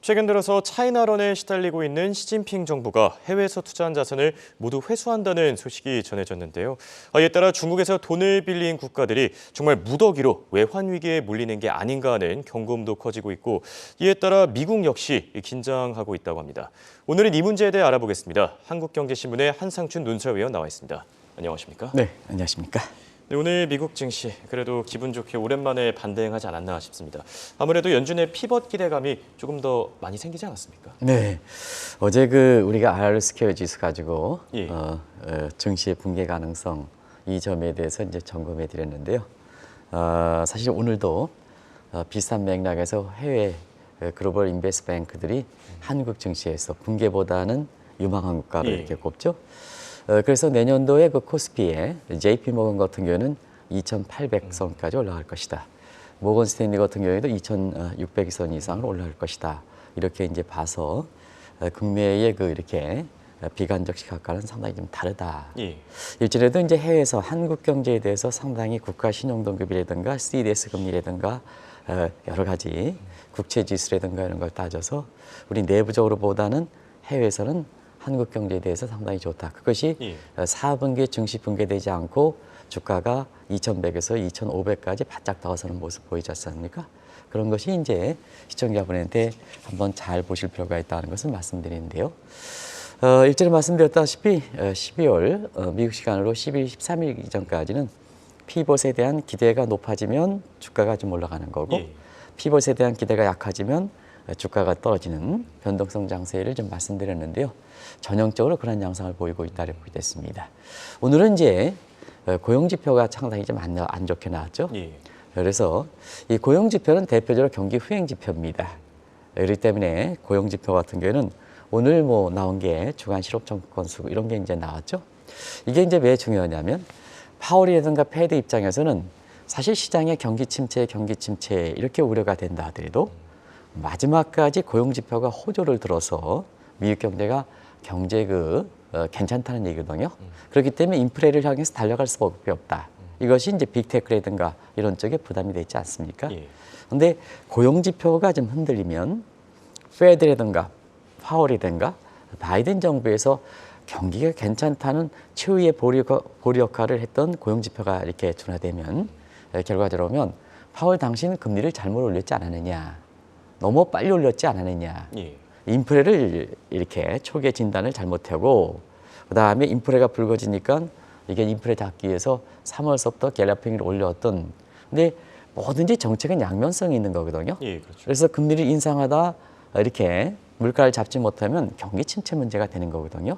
최근 들어서 차이나런에 시달리고 있는 시진핑 정부가 해외에서 투자한 자산을 모두 회수한다는 소식이 전해졌는데요. 이에 따라 중국에서 돈을 빌린 국가들이 정말 무더기로 외환 위기에 몰리는 게 아닌가 하는 경고음도 커지고 있고, 이에 따라 미국 역시 긴장하고 있다고 합니다. 오늘은 이 문제에 대해 알아보겠습니다. 한국경제신문의 한상춘 논설위원 나와 있습니다. 안녕하십니까? 네, 안녕하십니까? 네, 오늘 미국 증시 그래도 기분 좋게 오랜만에 반등하지 않았나 싶습니다. 아무래도 연준의 피벗 기대감이 조금 더 많이 생기지 않았습니까? 네, 어제 우리가 R-스퀘어 지수 가지고 증시의 붕괴 가능성 이 점에 대해서 이제 점검해 드렸는데요. 사실 오늘도 비슷한 맥락에서 해외 글로벌 인베스트 뱅크들이 한국 증시에서 붕괴보다는 유망한 국가로 이렇게 꼽죠. 그래서 내년도에 코스피에 JP모건 같은 경우는 2,800선까지 올라갈 것이다. 모건 스탠리 같은 경우에도 2,600선 이상으로 올라갈 것이다. 이렇게 이제 봐서 국내의 이렇게 비관적 시각과는 상당히 좀 다르다. 일전에도 이제 해외에서 한국 경제에 대해서 상당히 국가 신용등급이라든가 CDS 금리라든가 여러 가지 국채 지수라든가 이런 걸 따져서 우리 내부적으로 보다는 해외에서는 한국 경제에 대해서 상당히 좋다. 그것이 4분기에 증시 붕괴되지 않고 주가가 2,100에서 2,500까지 바짝 나서는 모습 보이지 않습니까? 그런 것이 이제 시청자분한테 한번 잘 보실 필요가 있다는 것을 말씀드리는데요. 일전에 말씀드렸다시피 12월 미국 시간으로 10일, 13일 이전까지는 피벗에 대한 기대가 높아지면 주가가 좀 올라가는 거고 피벗에 대한 기대가 약해지면 주가가 떨어지는 변동성 장세를 좀 말씀드렸는데요. 전형적으로 그런 양상을 보이고 있다고 보겠습니다. 오늘은 이제 고용지표가 상당히 좀 안 좋게 나왔죠. 그래서 이 고용지표는 대표적으로 경기 후행지표입니다. 그렇기 때문에 고용지표 같은 경우에는 오늘 나온 게 주간 실업청구 건수 이런 게 이제 나왔죠. 이게 이제 왜 중요하냐면 파월이라든가 패드 입장에서는 사실 시장의 경기 침체 이렇게 우려가 된다 하더라도 마지막까지 고용지표가 호조를 들어서 미국 경제가 괜찮다는 얘기거든요. 그렇기 때문에 인플레를 향해서 달려갈 수밖에 없다. 이것이 이제 빅테크라든가 이런 쪽에 부담이 되지 않습니까? 그런데 고용지표가 좀 흔들리면 페드라든가 파월이든가 바이든 정부에서 경기가 괜찮다는 최후의 보류 역할을 했던 고용지표가 이렇게 둔화되면 결과적으로 보면 파월 당시는 금리를 잘못 올렸지 않았느냐. 너무 빨리 올렸지 않았느냐. 인플레를 이렇게 초기에 진단을 잘못하고 그다음에 인플레가 불거지니까 이게 인플레 잡기 위해서 3월서부터 갤러핑을 올렸던 근데 뭐든지 정책은 양면성이 있는 거거든요. 그렇죠. 그래서 금리를 인상하다 이렇게 물가를 잡지 못하면 경기 침체 문제가 되는 거거든요.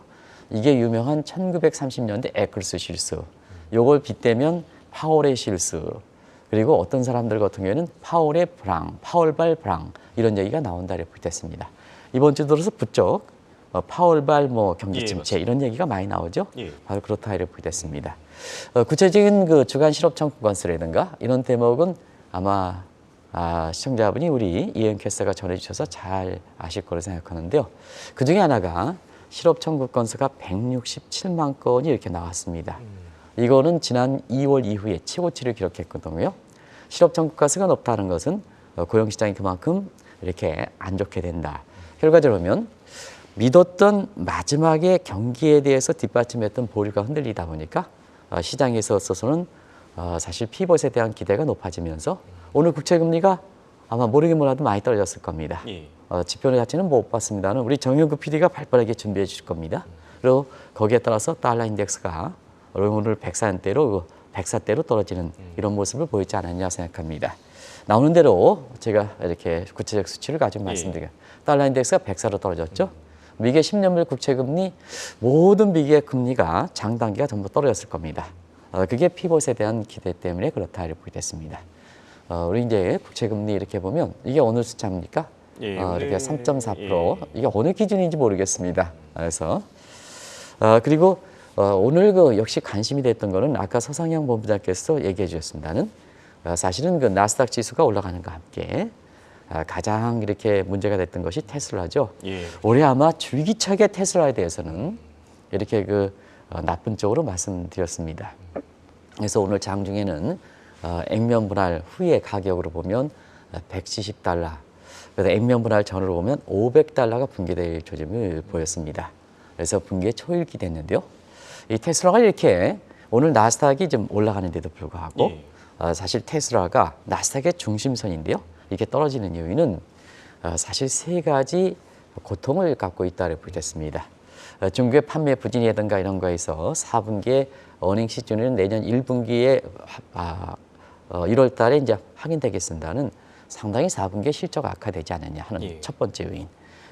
이게 유명한 1930년대 에클스 실수. 요걸 빗대면 파월의 실수. 그리고 어떤 사람들 같은 경우에는 파월의 불황, 파월발 불황 이런 얘기가 나온다고 보겠습니다. 이번 주 들어서 부쩍 파월발 경기 침체 이런 얘기가 많이 나오죠. 바로 그렇다 이렇게 보겠습니다. 구체적인 주간 실업청구 건수라든가 이런 대목은 아마 시청자분이 우리 이현 캐스터가 전해주셔서 잘 아실 거로 생각하는데요. 그 중에 하나가 실업청구 건수가 167만 건이 이렇게 나왔습니다. 이거는 지난 2월 이후에 최고치를 기록했거든요. 실업청구 건수가 높다는 것은 고용시장이 그만큼 이렇게 안 좋게 된다. 결과적으로 보면 믿었던 마지막에 경기에 대해서 뒷받침했던 보류가 흔들리다 보니까 시장에 있어서는 사실 피벗에 대한 기대가 높아지면서 오늘 국채금리가 아마 모르긴 몰라도 많이 떨어졌을 겁니다. 지표 자체는 못 봤습니다는 우리 정영구 PD가 발빠르게 준비해 주실 겁니다. 그리고 거기에 따라서 달러 인덱스가 오늘 104대로 떨어지는 이런 모습을 보이지 않았냐 생각합니다. 나오는 대로 제가 이렇게 구체적 수치를 가지고 말씀드려요. 달러 인덱스가 104로 떨어졌죠. 미국의 10년물 국채금리 모든 미국의 금리가 장단기가 전부 떨어졌을 겁니다. 그게 피벗에 대한 기대 때문에 그렇다 이렇게 됐습니다. 우리 이제 국채금리 이렇게 보면 이게 어느 숫자입니까? 이렇게 3.4%. 이게 어느 기준인지 모르겠습니다. 그래서 그리고 오늘 역시 관심이 됐던 거는 아까 서상영 본부장께서 얘기해 주셨습니다는 사실은 나스닥 지수가 올라가는 것과 함께 가장 이렇게 문제가 됐던 것이 테슬라죠. 올해 아마 줄기차게 테슬라에 대해서는 이렇게 나쁜 쪽으로 말씀드렸습니다. 그래서 오늘 장중에는 액면 분할 후의 가격으로 보면 $170. 그래서 액면 분할 전후로 보면 500달러가 붕괴될 조짐을 보였습니다. 그래서 붕괴 초일기 됐는데요. 이 테슬라가 이렇게 오늘 나스닥이 좀 올라가는데도 불구하고 사실 테슬라가 나스닥의 중심선인데요. 이렇게 떨어지는 이유는 사실 세 가지 고통을 갖고 있다고 보겠습니다. 중국의 판매 부진이라든가 이런 거에서 4분기에 어닝 시즌은 내년 1분기에 1월 달에 이제 확인되겠습니다는 상당히 4분기에 실적 악화되지 않느냐 하는 첫 번째 요인.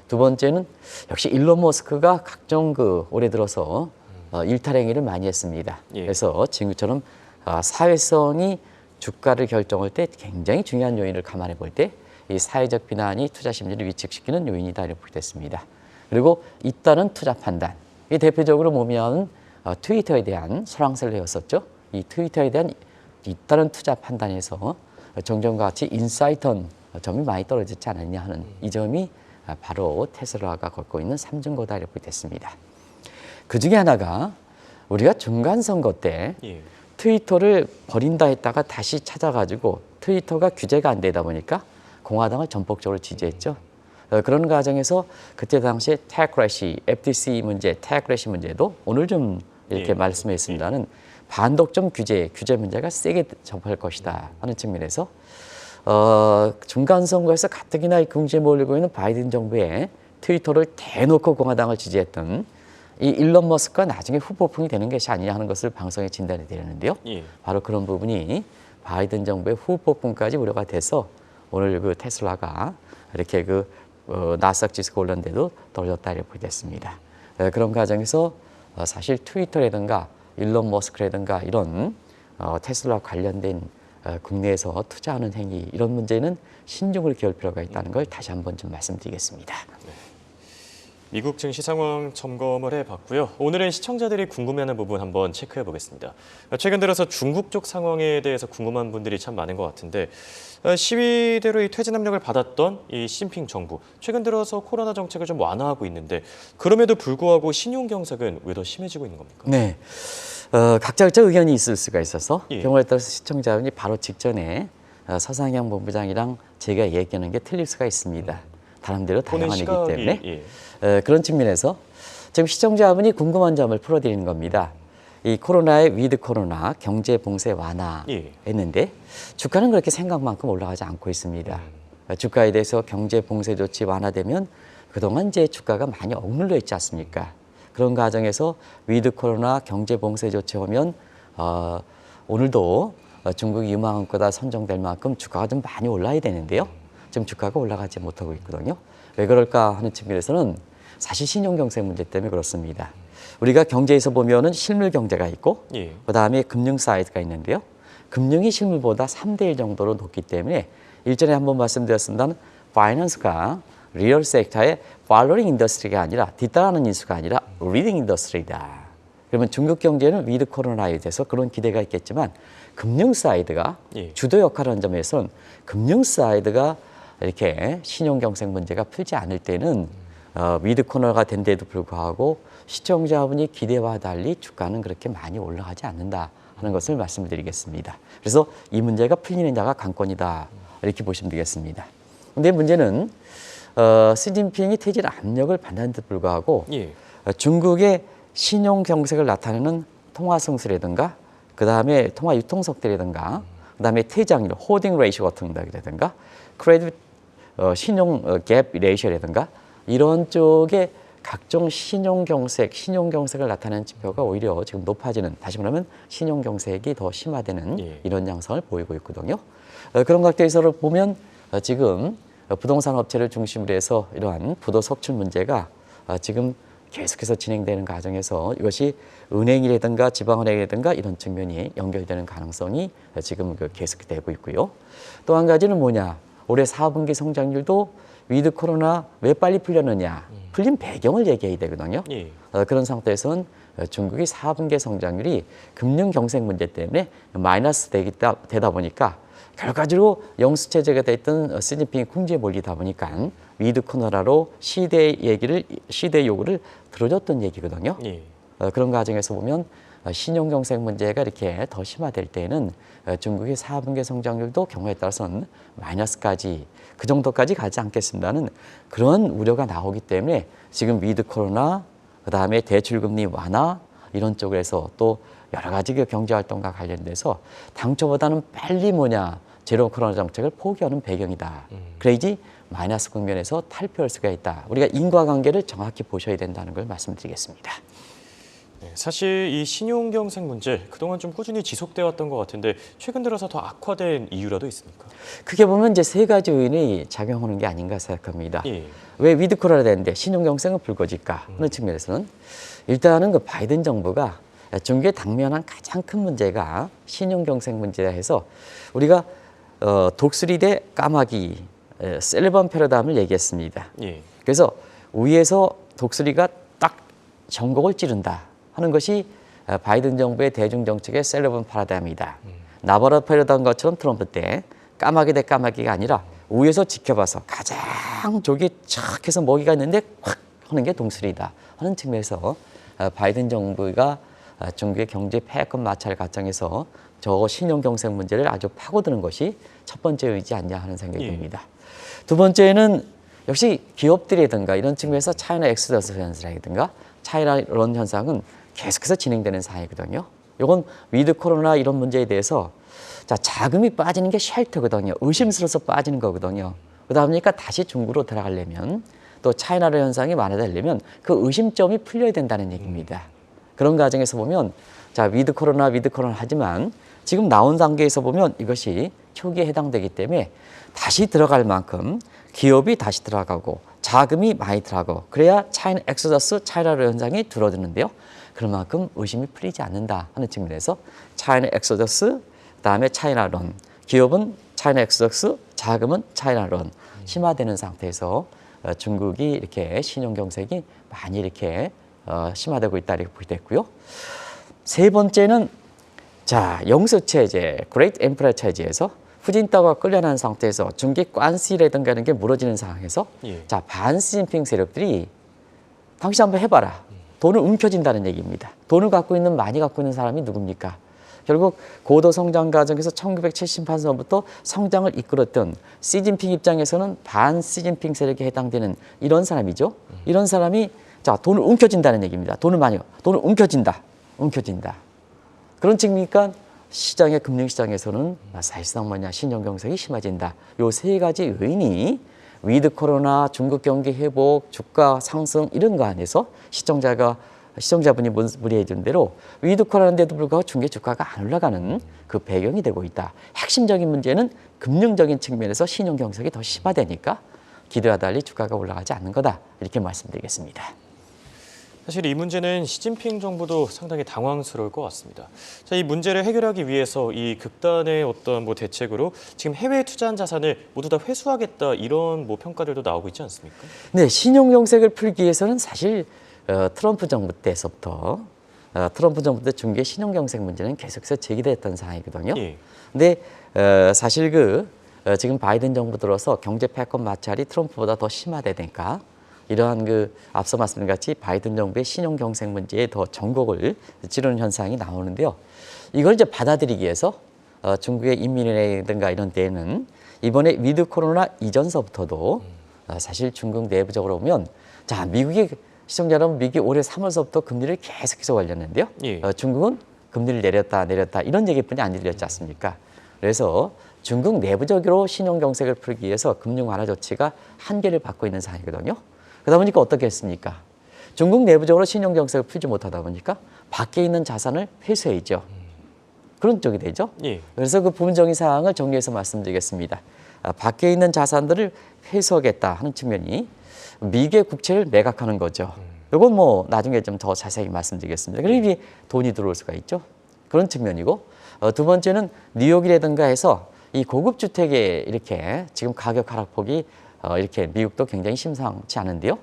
두 번째는 역시 일론 머스크가 각종 올해 들어서 일탈 행위를 많이 했습니다. 그래서 지금처럼 사회성이 주가를 결정할 때 굉장히 중요한 요인을 감안해 볼 때 이 사회적 비난이 투자 심리를 위축시키는 요인이다 이렇게 보겠습니다. 그리고 잇따른 투자 판단. 이 대표적으로 보면 트위터에 대한 소랑설레 였었죠. 이 트위터에 대한 잇따른 투자 판단에서 정전과 같이 인사이턴 점이 많이 떨어지지 않았냐 하는 이 점이 바로 테슬라가 갖고 있는 삼중고다 이렇게 됐습니다. 그 중에 하나가 우리가 중간선거 때 트위터를 버린다 했다가 다시 찾아가지고 트위터가 규제가 안 되다 보니까 공화당을 전폭적으로 지지했죠. 그런 과정에서 그때 당시에 태크래시, FTC 문제, 태크래시 문제도 오늘 좀 이렇게 말씀했습니다는 반독점 규제 문제가 세게 접할 것이다 하는 측면에서 중간 선거에서 가뜩이나 궁지에 몰리고 있는 바이든 정부의 트위터를 대놓고 공화당을 지지했던 이 일론 머스크가 나중에 후보풍이 되는 것이 아니냐 하는 것을 방송에 진단이 되는데요. 바로 그런 부분이 바이든 정부의 후보풍까지 우려가 돼서 오늘 테슬라가 이렇게 나스닥 지수가 올랐는데도 떨어졌다 이렇게 됐습니다. 그런 과정에서 사실 트위터라든가 일론 머스크라든가 이런 테슬라 관련된 국내에서 투자하는 행위 이런 문제는 신중을 기할 필요가 있다는 걸 다시 한번 좀 말씀드리겠습니다. 미국 증시 상황 점검을 해봤고요. 오늘은 시청자들이 궁금해하는 부분 한번 체크해 보겠습니다. 최근 들어서 중국 쪽 상황에 대해서 궁금한 분들이 참 많은 것 같은데 시위대로 이 퇴진 압력을 받았던 이 시진핑 정부 최근 들어서 코로나 정책을 좀 완화하고 있는데 그럼에도 불구하고 신용 경색은 왜 더 심해지고 있는 겁니까? 네, 각자 의견이 있을 수가 있어서 경우에 따라서 시청자분이 바로 직전에 서상영 본부장이랑 제가 얘기하는 게 틀릴 수가 있습니다. 다른대로 다양한 얘기 때문에 그런 측면에서 지금 시청자분이 궁금한 점을 풀어드리는 겁니다. 이 코로나의 위드 코로나 경제 봉쇄 완화했는데 주가는 그렇게 생각만큼 올라가지 않고 있습니다. 주가에 대해서 경제 봉쇄 조치 완화되면 그동안 이제 주가가 많이 억눌려 있지 않습니까? 그런 과정에서 위드 코로나 경제 봉쇄 조치 오면 오늘도 중국이 유망한 거다 선정될 만큼 주가가 좀 많이 올라야 되는데요. 지금 주가가 올라가지 못하고 있거든요. 왜 그럴까 하는 측면에서는 사실 신용 경색 문제 때문에 그렇습니다. 우리가 경제에서 보면은 실물 경제가 있고 그다음에 금융 사이드가 있는데요. 금융이 실물보다 3대1 정도로 높기 때문에 일전에 한번 말씀드렸습니다는 파이낸스가 리얼 섹터의 팔로잉 인더스트리가 아니라 뒤따르는 인수가 아니라 리딩 인더스트리다. 그러면 중국 경제는 위드 코로나에 대해서 그런 기대가 있겠지만 금융 사이드가 주도 역할을 하는 점에서는 금융 사이드가 이렇게 신용 경색 문제가 풀지 않을 때는 위드 코너가 된 데도 불구하고 시청자분이 기대와 달리 주가는 그렇게 많이 올라가지 않는다 하는 것을 말씀드리겠습니다. 그래서 이 문제가 풀리느냐가 관건이다 이렇게 보시면 되겠습니다. 근데 문제는 시진핑이 퇴진 압력을 받는데도 불구하고 중국의 신용 경색을 나타내는 통화 승수라든가 그다음에 통화 유통석들이라든가 그다음에 퇴장률, 호딩 레이쇼 같은 거라든가 크레딧 신용 갭 레이쇼라든가 이런 쪽에 각종 신용 경색을 나타내는 지표가 오히려 지금 높아지는 다시 말하면 신용 경색이 더 심화되는 이런 양상을 보이고 있거든요. 그런 각도에서 보면 지금 부동산 업체를 중심으로 해서 이러한 부도 석출 문제가 지금 계속해서 진행되는 과정에서 이것이 은행이라든가 지방은행이라든가 이런 측면이 연결되는 가능성이 지금 계속되고 있고요. 또 한 가지는 뭐냐? 올해 4분기 성장률도 위드 코로나 왜 빨리 풀렸느냐? 풀린 배경을 얘기해야 되거든요. 그런 상태에서는 중국이 4분기 성장률이 금융 경색 문제 때문에 마이너스 되다 보니까 결과적으로 영수체제가 됐던 시진핑이 궁지에 몰리다 보니까 위드 코로나로 시대 요구를 들어줬던 얘기거든요. 그런 과정에서 보면 신용경색 문제가 이렇게 더 심화될 때는 중국의 4분기 성장률도 경우에 따라서는 마이너스까지 그 정도까지 가지 않겠습니다는 그런 우려가 나오기 때문에 지금 위드 코로나 그다음에 대출금리 완화 이런 쪽에서 또 여러 가지 그 경제활동과 관련돼서 당초보다는 빨리 제로 코로나 정책을 포기하는 배경이다. 그래야지 마이너스 국면에서 탈피할 수가 있다. 우리가 인과관계를 정확히 보셔야 된다는 걸 말씀드리겠습니다. 네, 사실 이 신용경색 문제 그동안 좀 꾸준히 지속돼 왔던 것 같은데 최근 들어서 더 악화된 이유라도 있습니까? 크게 보면 이제 세 가지 요인이 작용하는 게 아닌가 생각합니다. 예. 왜 위드 코로나 되는데 신용경색은 불거질까 하는 측면에서는 일단은 그 바이든 정부가 중국에 당면한 가장 큰 문제가 신용경색 문제다 해서 우리가 독수리 대 까마귀 셀리번 패러다임을 얘기했습니다. 예. 그래서 위에서 독수리가 딱 전곡을 찌른다 하는 것이 바이든 정부의 대중정책의 셀리번 패러다임이다. 나바로 패러다임 것처럼 트럼프 때 까마귀 대 까마귀가 아니라 위에서 지켜봐서 가장 저기 착 해서 먹이가 있는데 확 하는 게 독수리다 하는 측면에서 바이든 정부가 중국의 경제 패권 마찰 과정에서 저 신용경색 문제를 아주 파고드는 것이 첫 번째이지 않냐 하는 생각이 듭니다. 두 번째는 역시 기업들이라든가 이런 측면에서 차이나 엑스더스 현상이라든가 차이나 런 현상은 계속해서 진행되는 사항이거든요. 이건 위드 코로나 이런 문제에 대해서 자, 자금이 빠지는 게 쉘터거든요. 의심스러워서 빠지는 거거든요. 그러다 보니까 다시 중국으로 들어가려면 또 차이나로 현상이 완화되려면 그 의심점이 풀려야 된다는 얘기입니다. 그런 과정에서 보면 자, 위드 코로나 하지만 지금 나온 단계에서 보면 이것이 초기에 해당되기 때문에 다시 들어갈 만큼 기업이 다시 들어가고 자금이 많이 들어가고 그래야 차이나 엑소더스 차이나로 현상이 줄어드는데요. 그런 만큼 의심이 풀리지 않는다 하는 측면에서 차이나 엑소더스 그다음에 차이나론 기업은 차이나 엑소더스 자금은 차이나론 심화되는 상태에서 중국이 이렇게 신용경색이 많이 이렇게 심화되고 있다 이렇게 보게 됐고요. 세 번째는 자 영수체제, 그레이트 엠프라 체제에서 후진타오가 끌려난 상태에서 중국 관시라든가 이런 게 무너지는 상황에서 자 반시진핑 세력들이 당신 한번 해봐라. 돈을 움켜쥔다는 얘기입니다. 돈을 많이 갖고 있는 사람이 누굽니까? 결국 고도 성장 과정에서 1978년부터 성장을 이끌었던 시진핑 입장에서는 반 시진핑 세력에 해당되는 이런 사람이죠. 이런 사람이 자 돈을 움켜쥔다는 얘기입니다. 돈을 움켜쥔다. 그런 측면이니까 시장의 금융시장에서는 사실상 신용경색이 심해진다. 요 세 가지 요인이 위드 코로나, 중국 경기 회복, 주가 상승 이런 거 안에서 시청자분이 문의해 준 대로 위드 코로나인데도 불구하고 중국 주가가 안 올라가는 그 배경이 되고 있다. 핵심적인 문제는 금융적인 측면에서 신용경색이 더 심화되니까 기대와 달리 주가가 올라가지 않는 거다. 이렇게 말씀드리겠습니다. 사실 이 문제는 시진핑 정부도 상당히 당황스러울 것 같습니다. 자, 이 문제를 해결하기 위해서 이 극단의 어떤 대책으로 지금 해외에 투자한 자산을 모두 다 회수하겠다 이런 평가들도 나오고 있지 않습니까? 네, 신용경색을 풀기 위해서는 사실 트럼프 정부 때서부터 트럼프 정부 때 중국의 신용경색 문제는 계속해서 제기됐던 상황이거든요. 근데 사실 지금 바이든 정부 들어서 경제 패권 마찰이 트럼프보다 더 심화되니까 이러한 앞서 말씀드린 같이 바이든 정부의 신용경색 문제에 더 전곡을 찌르는 현상이 나오는데요. 이걸 이제 받아들이기 위해서 중국의 인민이라든가 이런 데에는 이번에 위드 코로나 이전서부터도 사실 중국 내부적으로 보면 자 시청자 여러분 미국이 올해 3월서부터 금리를 계속해서 올렸는데요. 중국은 금리를 내렸다 이런 얘기뿐이 안 들렸지 않습니까? 그래서 중국 내부적으로 신용경색을 풀기 위해서 금융 완화 조치가 한계를 받고 있는 상황이거든요. 그러다 보니까 어떻게 했습니까? 중국 내부적으로 신용경색을 풀지 못하다 보니까 밖에 있는 자산을 회수해야죠. 그런 쪽이 되죠. 그래서 그 부분적인 사항을 정리해서 말씀드리겠습니다. 밖에 있는 자산들을 회수하겠다 하는 측면이 미국의 국채를 매각하는 거죠. 이건 나중에 좀 더 자세히 말씀드리겠습니다. 그러니 돈이 들어올 수가 있죠. 그런 측면이고 두 번째는 뉴욕이라든가 해서 이 고급 주택의 이렇게 지금 가격 하락폭이 이렇게 미국도 굉장히 심상치 않은데요.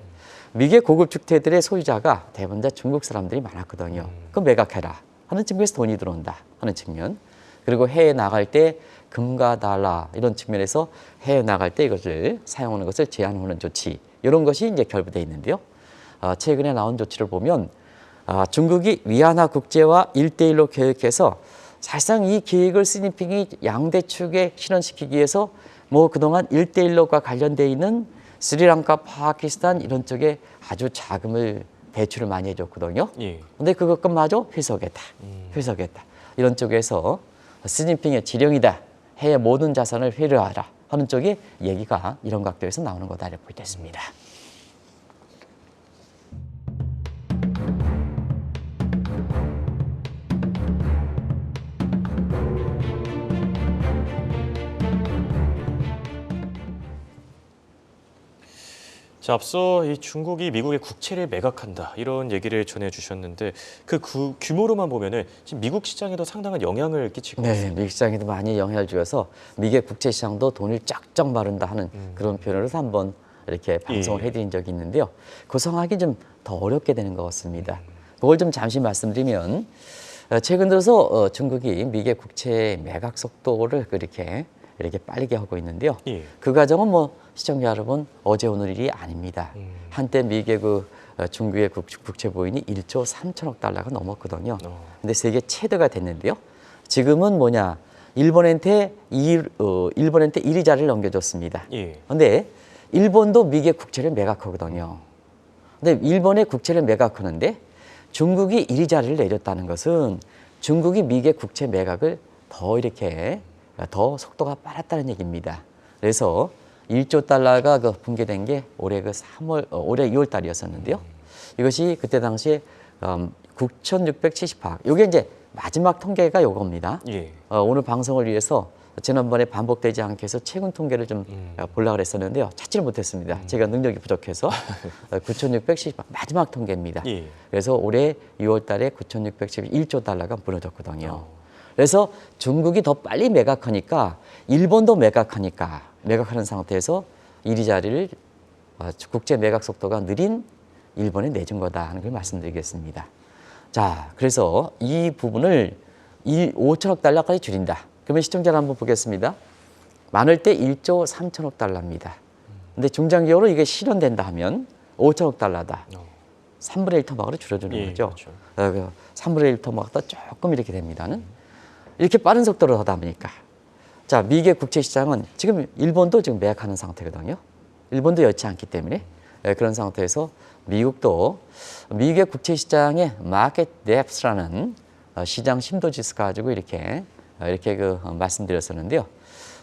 미국의 고급 주택들의 소유자가 대부분 다 중국 사람들이 많았거든요. 그럼 매각해라 하는 측면에서 돈이 들어온다 하는 측면. 그리고 해외 나갈 때 금과 달러 이런 측면에서 해외 나갈 때 이것을 사용하는 것을 제한하는 조치 이런 것이 이제 결부되어 있는데요. 최근에 나온 조치를 보면 중국이 위안화 국제화 1대1로 계획해서 사실상 이 계획을 시진핑이 양대 축에 실현시키기 위해서 뭐 그동안 1대1로가 관련돼 있는 스리랑카, 파키스탄 이런 쪽에 아주 자금을 대출을 많이 해줬거든요. 예. 근데 그것마저 회수하겠다. 회수하겠다. 이런 쪽에서 시진핑의 지령이다. 해외 모든 자산을 회류하라 하는 쪽에 얘기가 이런 각도에서 나오는 거다 이렇게 볼 때 있습니다. 자, 앞서 이 중국이 미국의 국채를 매각한다 이런 얘기를 전해주셨는데 그 규모로만 보면은 지금 미국 시장에도 상당한 영향을 끼치고 네, 있습니다. 미국 시장에도 많이 영향을 주어서 미국의 국채 시장도 돈을 쫙쫙 마른다 하는 그런 표현을 한번 이렇게 방송을 예. 해드린 적이 있는데요. 구성하기 좀 더 어렵게 되는 것 같습니다. 그걸 좀 잠시 말씀드리면 최근 들어서 중국이 미국의 국채 매각 속도를 이렇게 빠르게 하고 있는데요. 예. 그 과정은 뭐 시청자 여러분 어제 오늘 일이 아닙니다. 한때 미국의 중국의 국채 보유이 1조 3천억 달러가 넘었거든요. 근데 세계 최대가 됐는데요. 지금은 뭐냐? 일본한테 이리자를 넘겨줬습니다. 예. 근데 일본도 미국의 국채를 매각하거든요. 근데 일본의 국채를 매각하는데 중국이 이리자를 내렸다는 것은 중국이 미국의 국채 매각을 더 속도가 빨랐다는 얘기입니다. 그래서 1조 달러가 붕괴된 게 올해 2월 달이었었는데요. 이것이 그때 당시에 9,678억. 이게 이제 마지막 통계가 요겁니다. 예. 오늘 방송을 위해서 지난번에 반복되지 않게 해서 최근 통계를 좀 보려고 했었는데요. 찾지를 못했습니다. 제가 능력이 부족해서 9,678억 마지막 통계입니다. 예. 그래서 올해 2월 달에 9,611조 달러가 무너졌거든요. 그래서 중국이 더 빨리 매각하니까 일본도 매각하는 상태에서 이리자리를 국제 매각 속도가 느린 일본에 내준 거다 하는 걸 말씀드리겠습니다. 자, 그래서 이 부분을 5천억 달러까지 줄인다. 그러면 시청자를 한번 보겠습니다. 많을 때 1조 3천억 달러입니다. 근데 중장기적으로 이게 실현된다 하면 5천억 달러다. 3분의 1 토막으로 줄여주는 예, 거죠. 그렇죠. 3분의 1 토막보다 조금 이렇게 됩니다는. 이렇게 빠른 속도로 하다 보니까 자, 미국의 국채 시장은 지금 일본도 지금 매각하는 상태거든요. 일본도 여의치 않기 때문에 그런 상태에서 미국도 미국의 국채 시장의 마켓 뎁스라는 시장 심도 지수 가지고 이렇게 말씀드렸었는데요.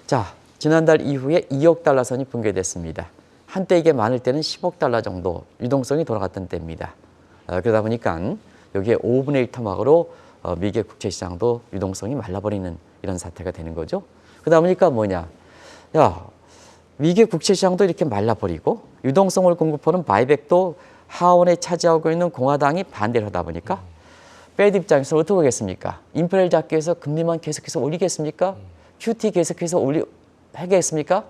자, 지난달 이후에 2억 달러 선이 붕괴됐습니다. 한때 이게 많을 때는 10억 달러 정도 유동성이 돌아갔던 때입니다. 그러다 보니까 여기에 5분의 1 토막으로 미국의 국채 시장도 유동성이 말라버리는 이런 사태가 되는 거죠. 그러다 보니까 뭐냐? 야, 미국의 국채 시장도 이렇게 말라버리고 유동성을 공급하는 바이백도 하원에 차지하고 있는 공화당이 반대를 하다 보니까 페드 입장에서는 어떻게 하겠습니까? 인플레를 잡기 위해서 금리만 계속해서 올리겠습니까? QT 계속해서 하겠습니까?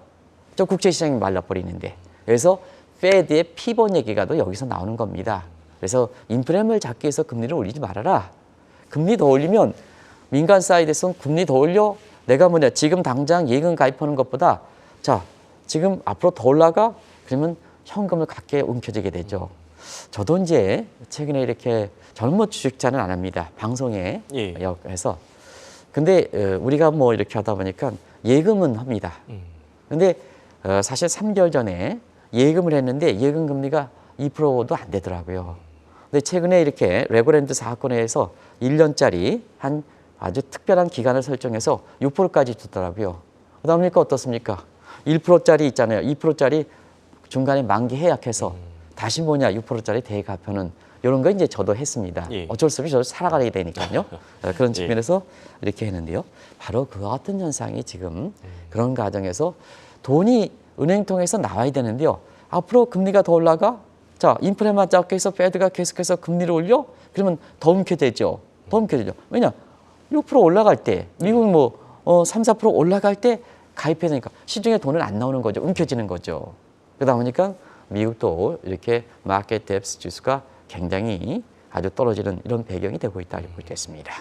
저 국채 시장이 말라버리는데. 그래서 페드의 피벗 얘기가 또 여기서 나오는 겁니다. 그래서 인플레를 잡기 위해서 금리를 올리지 말아라. 금리 더 올리면 민간 사이드에서는 금리 더 올려 내가 지금 당장 예금 가입하는 것보다 자 지금 앞으로 더 올라가 그러면 현금을 갖게 움켜쥐게 되죠. 저도 이제 최근에 이렇게 저는 뭐 주식자는 안 합니다. 방송에 예. 해서 근데 우리가 뭐 이렇게 하다 보니까 예금은 합니다. 근데 사실 3개월 전에 예금을 했는데 예금 금리가 2%도 안 되더라고요. 근데 최근에 이렇게 레고랜드 사건에서 1년짜리 한 아주 특별한 기간을 설정해서 6%까지 주더라고요. 그다음이니까 어떻습니까? 1%짜리 있잖아요. 2%짜리 중간에 만기 해약해서 다시 6%짜리 대가표는 이런 거 이제 저도 했습니다. 예. 어쩔 수 없이 저도 살아가야 되니까요. 그런 측면에서 이렇게 했는데요. 바로 그와 같은 현상이 지금 그런 과정에서 돈이 은행 통해서 나와야 되는데요. 앞으로 금리가 더 올라가? 자, 인플레만 잡기 위해서 페드가 계속해서 금리를 올려? 그러면 더 움켜되죠. 더 움켜되죠. 왜냐? 6% 올라갈 때, 미국 3, 4% 올라갈 때 가입해야 되니까 시중에 돈은 안 나오는 거죠. 움켜지는 거죠. 그러다 보니까 미국도 이렇게 마켓 뎁스 지수가 굉장히 아주 떨어지는 이런 배경이 되고 있다 이렇게 볼 수 있습니다.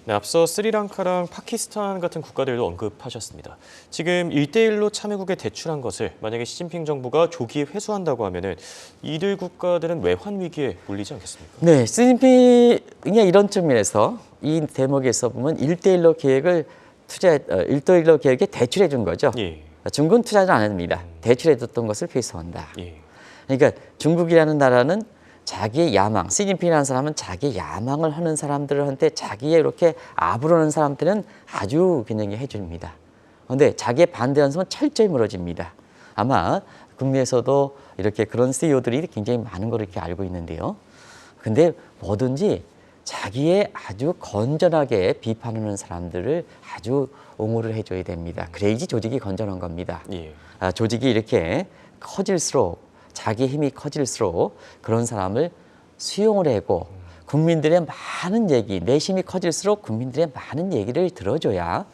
네, 앞서 스리랑카랑 파키스탄 같은 국가들도 언급하셨습니다. 지금 1대1로 참여국에 대출한 것을 만약에 시진핑 정부가 조기에 회수한다고 하면은 이들 국가들은 외환 위기에 몰리지 않겠습니까? 네, 시진핑이 이런 측면에서 이 대목에서 보면 1대1로 계획을 1대1로 계획에 대출해 준 거죠. 예. 중국은 투자를 안 합니다. 대출해 줬던 것을 회수한다. 예. 그러니까 중국이라는 나라는 자기의 야망, 시진핑이라는 사람은 자기의 야망을 하는 사람들한테 자기의 이렇게 아부르는 사람들은 아주 그냥 해줍니다. 그런데 자기의 반대하는 사람은 철저히 멀어집니다. 아마 국내에서도 이렇게 그런 CEO들이 굉장히 많은 걸 이렇게 알고 있는데요. 근데 뭐든지 자기의 아주 건전하게 비판하는 사람들을 아주 옹호를 해줘야 됩니다. 그래야지 조직이 건전한 겁니다. 예. 조직이 이렇게 커질수록 자기 힘이 커질수록 그런 사람을 수용을 하고 국민들의 많은 얘기, 내심이 커질수록 국민들의 많은 얘기를 들어줘야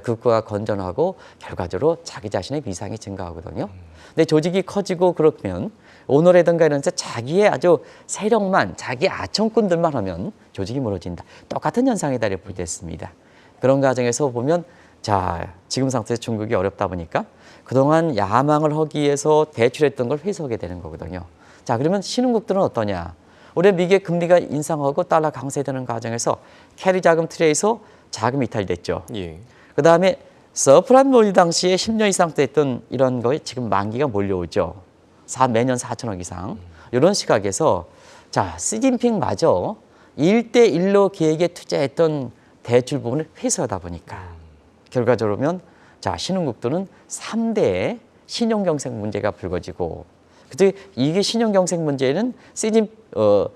국가가 건전하고 결과적으로 자기 자신의 위상이 증가하거든요. 근데 조직이 커지고 그러면 오너라든가 이런 데서 자기의 아주 세력만, 자기 아청꾼들만 하면 조직이 무너진다. 똑같은 현상이다 이렇게 볼 때 있습니다. 그런 과정에서 보면 자, 지금 상태에서 중국이 어렵다 보니까 그동안 야망을 하기 위해서 대출했던 걸 회수하게 되는 거거든요. 자, 그러면 신흥국들은 어떠냐? 올해 미국의 금리가 인상하고 달러 강세되는 과정에서 캐리 자금 트레이에서 자금이 이탈됐죠. 예. 그 다음에 서프라임 몰 당시에 10년 이상 됐던 이런 거에 지금 만기가 몰려오죠. 매년 4천억 이상. 이런 시각에서 자, 시진핑마저 1대1로 계획에 투자했던 대출 부분을 회수하다 보니까 결과적으로면 자, 신흥국들은 3대의 신용경색 문제가 불거지고 그때 이게 신용경색 문제는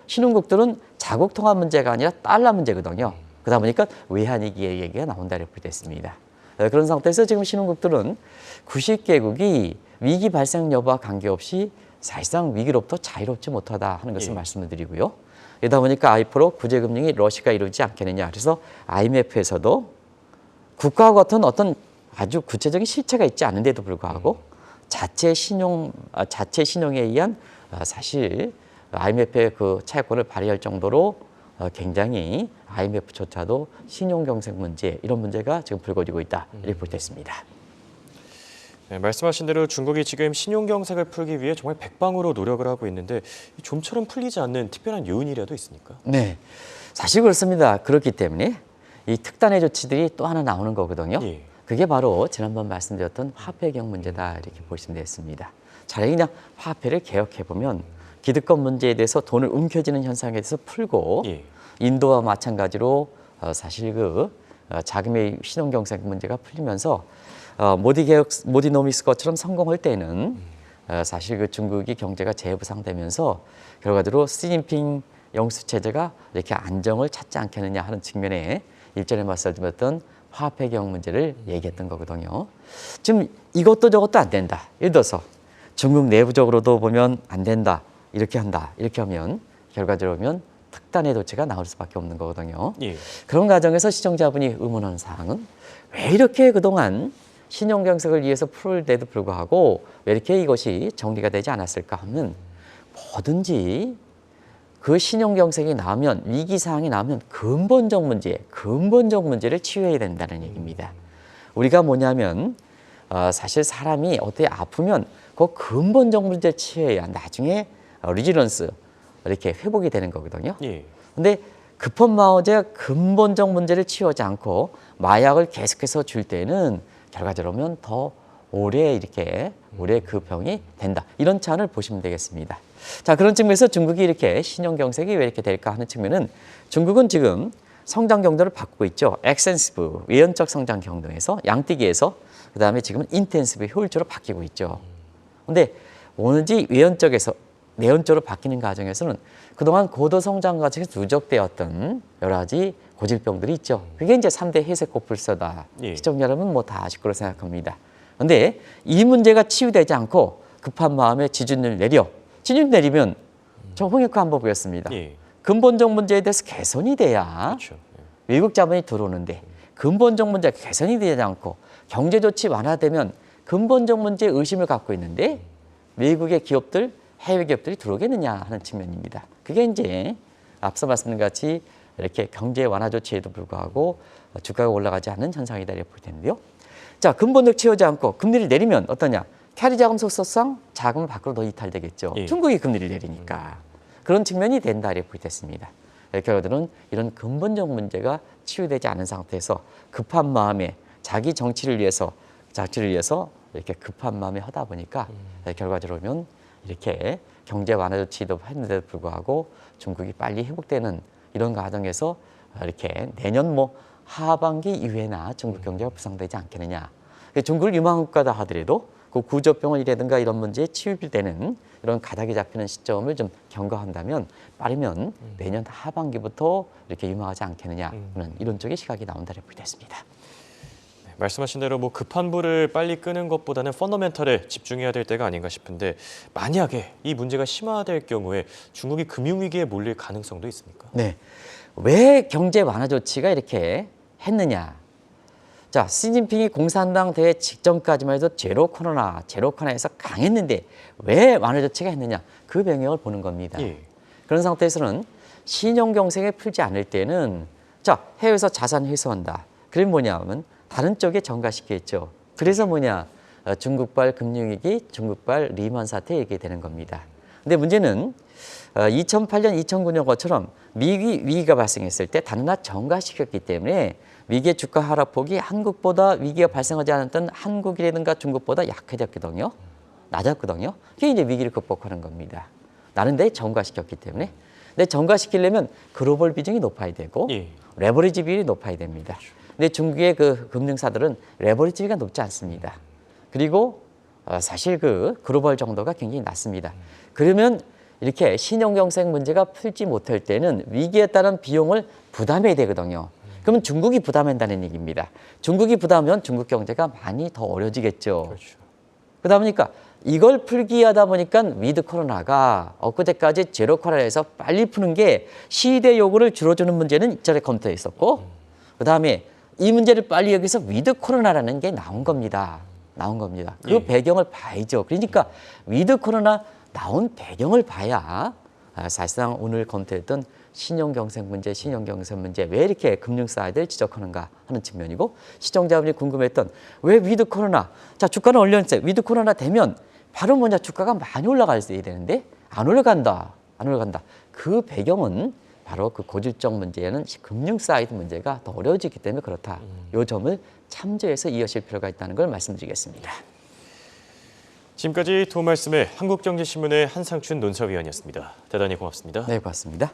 신흥국들은 자국 통화 문제가 아니라 달러 문제거든요. 그러다 보니까 외환위기의 얘기가 나온다 이렇게 됐습니다. 그런 상태에서 지금 신흥국들은 90개국이 위기 발생 여부와 관계없이 사실상 위기로부터 자유롭지 못하다 하는 것을 예. 말씀을 드리고요. 그러다 보니까 앞으로 구제금융이 러시아가 이루지 않겠느냐. 그래서 IMF에서도 국가와 같은 어떤 아주 구체적인 실체가 있지 않은데도 불구하고 자체 신용에 의한 사실 IMF의 그 차유권을 발휘할 정도로 굉장히 IMF조차도 신용경색 문제 이런 문제가 지금 불거지고 있다 이렇게 볼 수 있습니다. 네, 말씀하신 대로 중국이 지금 신용경색을 풀기 위해 정말 백방으로 노력을 하고 있는데 좀처럼 풀리지 않는 특별한 요인이라도 있습니까? 네, 사실 그렇습니다. 그렇기 때문에 이 특단의 조치들이 또 하나 나오는 거거든요. 예. 그게 바로 지난번 말씀드렸던 화폐개혁 문제다 이렇게 보시면 되겠습니다. 차라리 그냥 화폐를 개혁해보면 기득권 문제에 대해서 돈을 움켜쥐는 현상에 대해서 풀고 예. 인도와 마찬가지로 사실 자금의 신용경색 문제가 풀리면서 모디노미스 것처럼 성공할 때는 사실 그 중국이 경제가 재부상되면서 결과적으로 시진핑 영수 체제가 이렇게 안정을 찾지 않겠느냐 하는 측면에 일전에 말씀드렸던 화폐 개혁 문제를 얘기했던 거거든요. 지금 이것도 저것도 안 된다. 예를 들어서 중국 내부적으로도 보면 안 된다. 이렇게 한다. 이렇게 하면 결과적으로 특단의 조치가 나올 수밖에 없는 거거든요. 예. 그런 과정에서 시청자분이 의문하는 사항은 왜 이렇게 그동안 신용경색을 위해서 풀데도 불구하고 왜 이렇게 이것이 정리가 되지 않았을까 하면 뭐든지 그 신용경색이 나오면 위기사항이 나오면 근본적 문제를 치유해야 된다는 얘기입니다. 우리가 뭐냐면 사실 사람이 어떻게 아프면 그 근본적 문제를 치유해야 나중에 리지런스 이렇게 회복이 되는 거거든요. 예. 근데 급한 마어제 근본적 문제를 치유하지 않고 마약을 계속해서 줄 때는 결과적으로 더 오래 그 병이 된다. 이런 차원을 보시면 되겠습니다. 자, 그런 측면에서 중국이 이렇게 신용경색이 왜 이렇게 될까 하는 측면은 중국은 지금 성장 경도를 바꾸고 있죠. 엑센시브, 외연적 성장 경도에서 양띠기에서 그다음에 지금은 인텐시브, 효율적으로 바뀌고 있죠. 근데 오는지 외연적에서 내연적으로 바뀌는 과정에서는 그동안 고도 성장 과정에서 누적되었던 여러 가지 고질병들이 있죠. 그게 이제 3대 회색고풀서다. 예. 시청자 여러분 뭐 다 아실 거로 생각합니다. 근데 이 문제가 치유되지 않고 급한 마음에 지준을 내리면 저 홍익화 한번 보였습니다. 예. 근본적 문제에 대해서 개선이 돼야 그렇죠. 외국 자본이 들어오는데 근본적 문제가 개선이 되지 않고 경제 조치 완화되면 근본적 문제에 의심을 갖고 있는데 외국의 기업들, 해외 기업들이 들어오겠느냐 하는 측면입니다. 그게 이제 앞서 말씀드린 같이 이렇게 경제 완화 조치에도 불구하고 주가가 올라가지 않는 현상이다 이렇게 볼 텐데요. 자, 근본적 채우지 않고 금리를 내리면 어떠냐? 캐리 자금 속성상 자금을 밖으로 더 이탈되겠죠. 예. 중국이 금리를 내리니까. 그런 측면이 된다 이렇게 볼 수 있습니다. 결과들은 이런 근본적 문제가 치유되지 않은 상태에서 급한 마음에 자기 정치를 위해서 이렇게 급한 마음에 하다 보니까 결과적으로 보면 이렇게 경제 완화 조치도 했는데도 불구하고 중국이 빨리 회복되는 이런 과정에서 이렇게 내년 뭐 하반기 이후에나 중국 경제가 부상되지 않겠느냐. 중국을 유망 국가다 하더라도 그 구조병원이라든가 이런 문제에 치유되는 이런 가닥이 잡히는 시점을 좀 경과한다면 빠르면 내년 하반기부터 이렇게 유망하지 않겠느냐는 이런 쪽의 시각이 나온다 이렇게 됐습니다. 말씀하신 대로 뭐 급한 불을 빨리 끄는 것보다는 펀더멘털에 집중해야 될 때가 아닌가 싶은데 만약에 이 문제가 심화될 경우에 중국이 금융위기에 몰릴 가능성도 있습니까? 네. 왜 경제 완화 조치가 이렇게 했느냐. 자, 시진핑이 공산당 대회 직전까지만 해도 제로 코로나에서 강했는데 왜 완화 조치가 했느냐. 그 배경을 보는 겁니다. 예. 그런 상태에서는 신용 경색을 풀지 않을 때는 자, 해외에서 자산 회수한다. 그럼 뭐냐면 다른 쪽에 전가시키겠죠. 그래서 뭐냐. 중국발 금융위기, 중국발 리만 사태 얘기 되는 겁니다. 근데 문제는 2008년, 2009년 것처럼 위기가 발생했을 때 단나 전가시켰기 때문에 위기의 주가 하락폭이 한국보다 위기가 발생하지 않았던 한국이라든가 중국보다 약해졌거든요. 낮았거든요. 그게 이제 위기를 극복하는 겁니다. 나름대로 전가시켰기 때문에. 근데 전가시키려면 글로벌 비중이 높아야 되고 예. 레버리지 비율이 높아야 됩니다. 근데 중국의 그 금융사들은 레버리지 비율이 높지 않습니다. 그리고 사실 그 글로벌 정도가 굉장히 낮습니다. 그러면 이렇게 신용경색 문제가 풀지 못할 때는 위기에 따른 비용을 부담해야 되거든요. 그러면 중국이 부담한다는 얘기입니다. 중국이 부담하면 중국 경제가 많이 더 어려지겠죠. 그렇죠. 그러다 보니까 이걸 풀기 하다 보니까 위드 코로나가 엊그제까지 제로 코로나에서 빨리 푸는 게 시대 요구를 줄여주는 문제는 이전에 검토해 있었고 그다음에 이 문제를 빨리 여기서 위드 코로나라는 게 나온 겁니다. 그 예. 배경을 봐야죠. 그러니까 위드 코로나 나온 배경을 봐야 사실상 오늘 검토했던 신용경색 문제 왜 이렇게 금융사들 지적하는가 하는 측면이고 시청자분이 궁금했던 왜 위드 코로나 자 주가는 올렸어요. 위드 코로나 되면 바로 뭐냐 주가가 많이 올라가야 되는데 안 올라간다. 그 배경은 바로 그 고질적 문제는 금융 사이드 문제가 더 어려워지기 때문에 그렇다. 이 점을 참조해서 이어질 필요가 있다는 걸 말씀드리겠습니다. 지금까지 도움 말씀에 한국경제신문의 한상춘 논사위원이었습니다. 대단히 고맙습니다. 네, 고맙습니다.